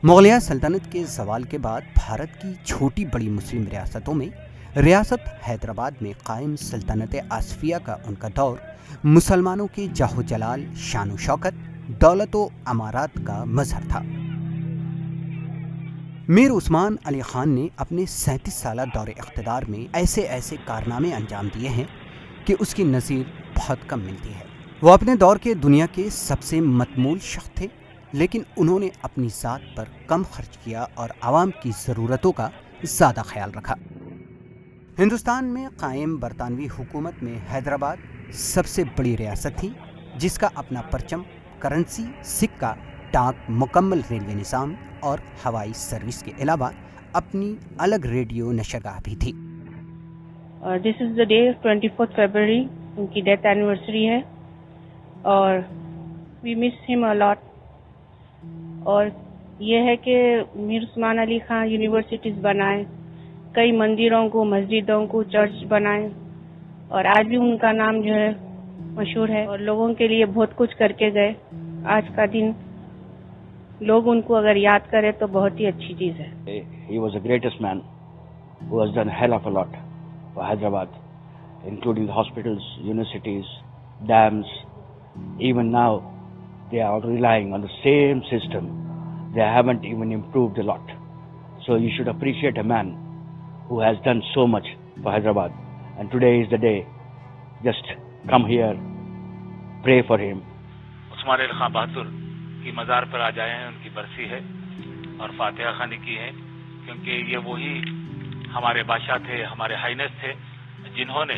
मुगलिया सल्तनत के ज़वाल के बाद भारत की छोटी बड़ी मुस्लिम रियासतों में रियासत हैदराबाद में कायम सल्तनत आसफिया का उनका दौर मुसलमानों के जाहो जलाल, शान शौकत, दौलत व अमारात का मजहर था। मीर उस्मान अली खान ने अपने 37 साला दौर इख्तिदार में ऐसे ऐसे कारनामे अंजाम दिए हैं कि उसकी नज़ीर बहुत कम मिलती है। वो अपने दौर के दुनिया के सबसे मतमूल शख्स थे, लेकिन उन्होंने अपनी ज़ात पर कम खर्च किया और आवाम की ज़रूरतों का ज़्यादा ख्याल रखा। हिंदुस्तान में कायम बरतानवी हुकूमत में हैदराबाद सबसे बड़ी रियासत थी, जिसका अपना परचम, करेंसी, सिक्का, डाक, मुकम्मल रेलवे निज़ाम और हवाई सर्विस के अलावा अपनी अलग रेडियो नशरगाह भी थी। This is the day 24 February, उनकी डेथ एनिवर्सरी है और we miss him a lot. और ये है कि मीर उस्मान अली खान यूनिवर्सिटीज़ बनाए, कई मंदिरों को, मस्जिदों को, चर्च बनाए और आज भी उनका नाम जो है मशहूर है और लोगों के लिए बहुत कुछ करके गए। आज का दिन लोग उनको अगर याद करें तो बहुत ही अच्छी चीज़ है। He was the greatest man who has done a hell of a lot for Hyderabad, including the hospitals, universities, dams. Even now, they are relying on the same system. They haven't even improved a lot. So you should appreciate a man who has done so much for Hyderabad. And today is the day. Just come here, pray for him. Usman Ali Khan बहादुर की मज़ार पर आ जाए हैं, उनकी बरसी है और फातिहा खानी की है, क्योंकि ये वही हमारे बादशाह थे, हमारे हाइनेस थे, जिन्होंने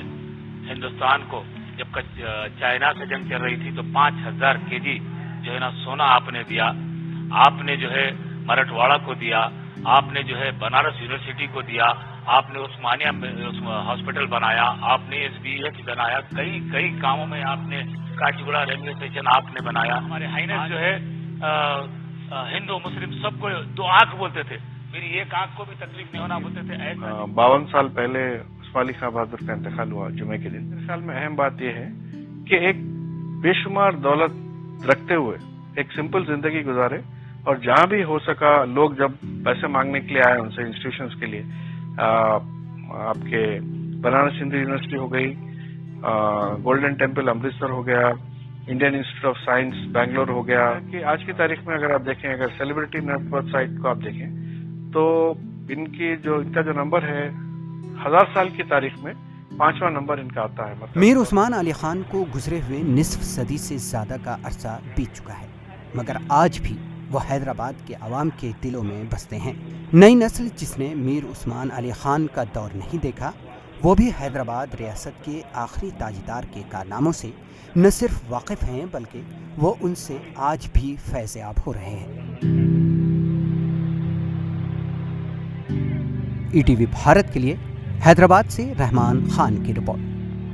हिंदुस्तान को जब चाइना से जंग चल रही थी तो 5000 केजी जो है ना सोना आपने दिया, आपने जो है मराठवाड़ा को दिया, आपने जो है बनारस यूनिवर्सिटी को दिया, आपने उस्मानिया हॉस्पिटल बनाया, आपने SBH बनाया, कई कामों में आपने काचीगुड़ा रेलवे स्टेशन आपने बनाया। हमारे हाइनेस जो है हिंदू मुस्लिम सबको दो आंख बोलते थे, मेरी एक आंख को भी तकलीफ नहीं होना बोलते थे। 52 साल पहले उस्मान अली खान बहादुर का इंतकाल हुआ जुमे के दिन। मेरे ख्याल में अहम बात यह है कि एक बेशुमार दौलत रखते हुए एक सिंपल जिंदगी गुजारे और जहां भी हो सका लोग जब पैसे मांगने के लिए आए उनसे इंस्टीट्यूशंस के लिए, आपके बनारस हिंदू यूनिवर्सिटी हो गई, गोल्डन टेम्पल अमृतसर हो गया, Indian institute of science Bangalore हो गया, कि आज की तारीख में अगर आप देखें, अगर सेलिब्रिटी नेटवर्क साइट को आप देखें तो इनका जो नंबर है 1000 साल की तारीख में 5वां नंबर इनका आता है। मीर उस्मान अली खान को गुजरे हुए निस्फ सदी से ज्यादा का अरसा बीत चुका है, मगर आज भी वो हैदराबाद के अवाम के दिलों में बसते हैं। नई नस्ल जिसने मीर उस्मान अली खान का दौर नहीं देखा, वो भी हैदराबाद रियासत के आखिरी ताजदार के कारनामों से न सिर्फ वाकिफ हैं, बल्कि वो उनसे आज भी फैज़याब हो रहे हैं। ETV भारत के लिए हैदराबाद से रहमान खान की रिपोर्ट।